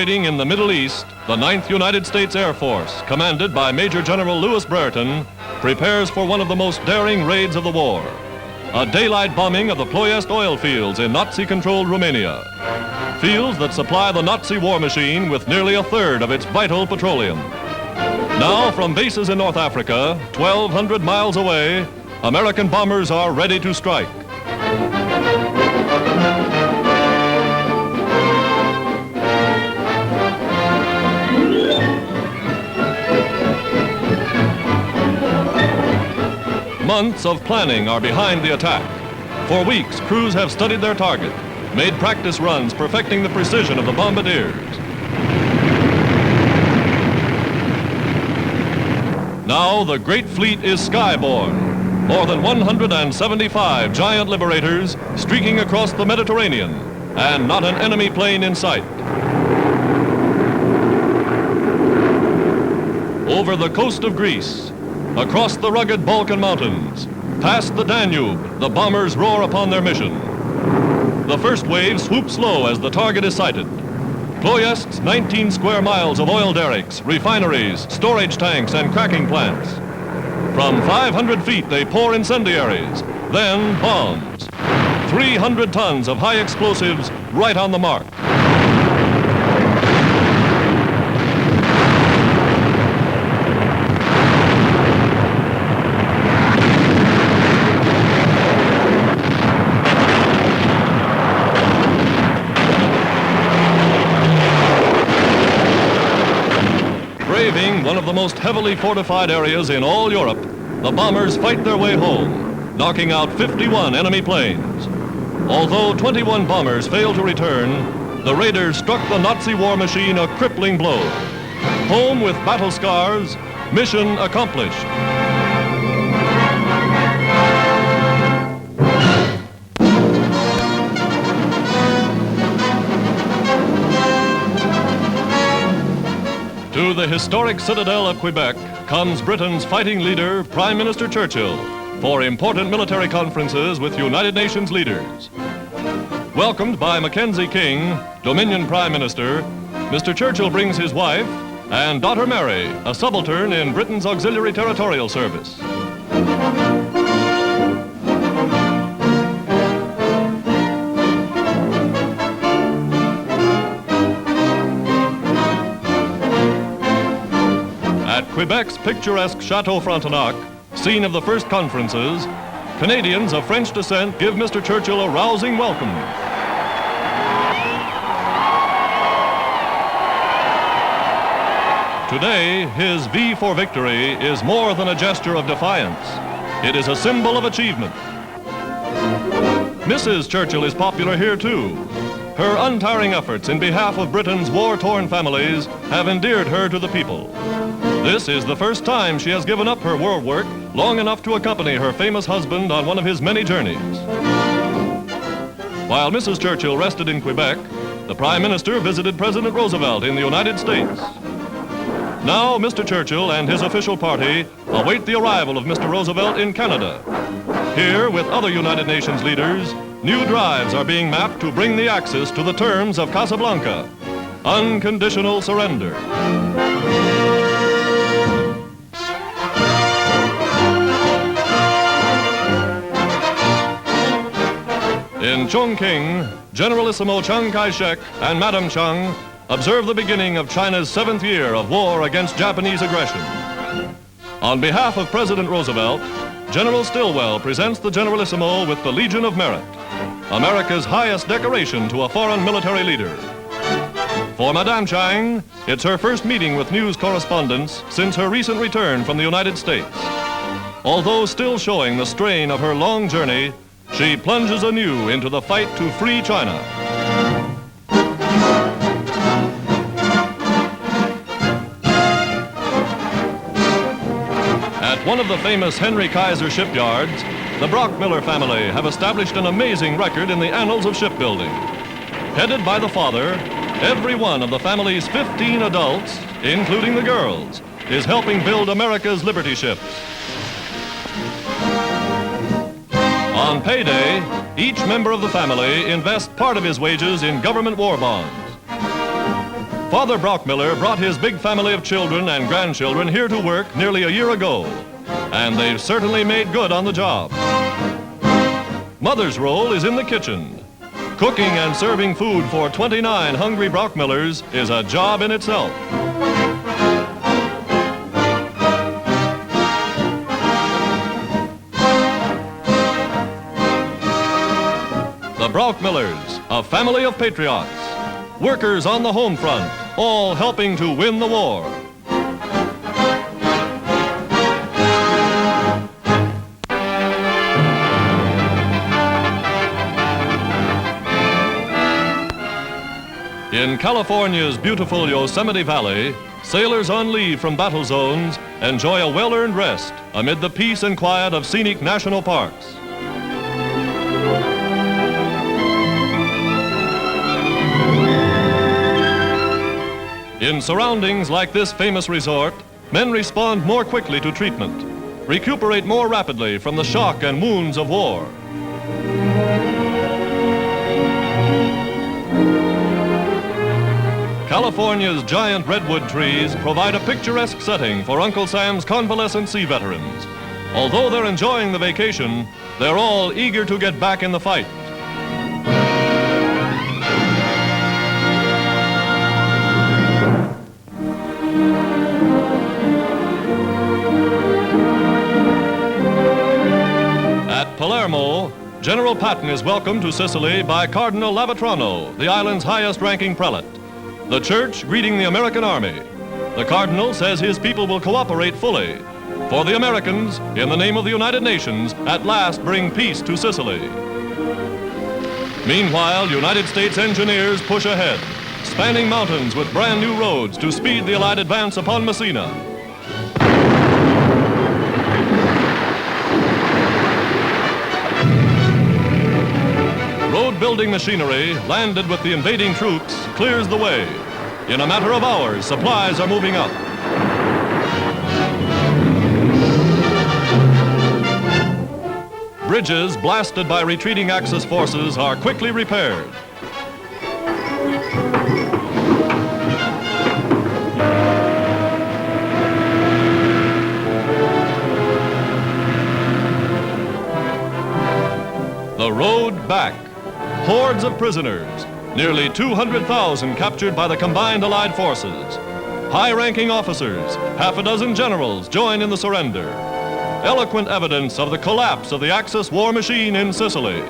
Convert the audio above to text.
Operating in the Middle East, the 9th United States Air Force, commanded by Major General Louis Brereton, prepares for one of the most daring raids of the war. A daylight bombing of the Ploesti oil fields in Nazi-controlled Romania. Fields that supply the Nazi war machine with nearly a third of its vital petroleum. Now, from bases in North Africa, 1,200 miles away, American bombers are ready to strike. Months of planning are behind the attack. For weeks, crews have studied their target, made practice runs perfecting the precision of the bombardiers. Now the great fleet is skyborne. More than 175 giant Liberators streaking across the Mediterranean, and not an enemy plane in sight. Over the coast of Greece, across the rugged Balkan mountains, past the Danube, the bombers roar upon their mission. The first wave swoops low as the target is sighted. Ploesti's 19 square miles of oil derricks, refineries, storage tanks, and cracking plants. From 500 feet, they pour incendiaries, then bombs. 300 tons of high explosives right on the mark. Braving one of the most heavily fortified areas in all Europe, the bombers fight their way home, knocking out 51 enemy planes. Although 21 bombers failed to return, the raiders struck the Nazi war machine a crippling blow. Home with battle scars, mission accomplished. To the historic citadel of Quebec comes Britain's fighting leader, Prime Minister Churchill, for important military conferences with United Nations leaders. Welcomed by Mackenzie King, Dominion Prime Minister, Mr. Churchill brings his wife and daughter Mary, a subaltern in Britain's Auxiliary Territorial Service. Quebec's picturesque Chateau Frontenac, scene of the first conferences, Canadians of French descent give Mr. Churchill a rousing welcome. Today, his V for victory is more than a gesture of defiance. It is a symbol of achievement. Mrs. Churchill is popular here too. Her untiring efforts in behalf of Britain's war-torn families have endeared her to the people. This is the first time she has given up her war work long enough to accompany her famous husband on one of his many journeys. While Mrs. Churchill rested in Quebec, the Prime Minister visited President Roosevelt in the United States. Now Mr. Churchill and his official party await the arrival of Mr. Roosevelt in Canada. Here, with other United Nations leaders, new drives are being mapped to bring the Axis to the terms of Casablanca. Unconditional surrender. In Chungking, Generalissimo Chiang Kai-shek and Madame Chiang observe the beginning of China's 7th year of war against Japanese aggression. On behalf of President Roosevelt, General Stilwell presents the Generalissimo with the Legion of Merit, America's highest decoration to a foreign military leader. For Madame Chiang, it's her first meeting with news correspondents since her recent return from the United States. Although still showing the strain of her long journey, she plunges anew into the fight to free China. At one of the famous Kaiser Ship Yards, the Brockmiller family have established an amazing record in the annals of shipbuilding. Headed by the father, every one of the family's 15 adults, including the girls, is helping build America's Liberty ships. On payday, each member of the family invests part of his wages in government war bonds. Father Brockmiller brought his big family of children and grandchildren here to work nearly a year ago, and they've certainly made good on the job. Mother's role is in the kitchen. Cooking and serving food for 29 hungry Brockmillers is a job in itself. The Brockmillers, a family of patriots, workers on the home front, all helping to win the war. In California's beautiful Yosemite Valley, sailors on leave from battle zones enjoy a well-earned rest amid the peace and quiet of scenic national parks. In surroundings like this famous resort, men respond more quickly to treatment, recuperate more rapidly from the shock and wounds of war. California's giant redwood trees provide a picturesque setting for Uncle Sam's convalescent sea veterans. Although they're enjoying the vacation, they're all eager to get back in the fight. At Palermo, General Patton is welcomed to Sicily by Cardinal Lavetrano, the island's highest-ranking prelate. The church greeting the American army. The Cardinal says his people will cooperate fully, for the Americans, in the name of the United Nations, at last bring peace to Sicily. Meanwhile, United States engineers push ahead, spanning mountains with brand new roads to speed the Allied advance upon Messina. Road-building machinery, landed with the invading troops, clears the way. In a matter of hours, supplies are moving up. Bridges blasted by retreating Axis forces are quickly repaired. The road back. Hordes of prisoners, nearly 200,000 captured by the combined Allied forces. High-ranking officers, half a dozen generals join in the surrender. Eloquent evidence of the collapse of the Axis war machine in Sicily.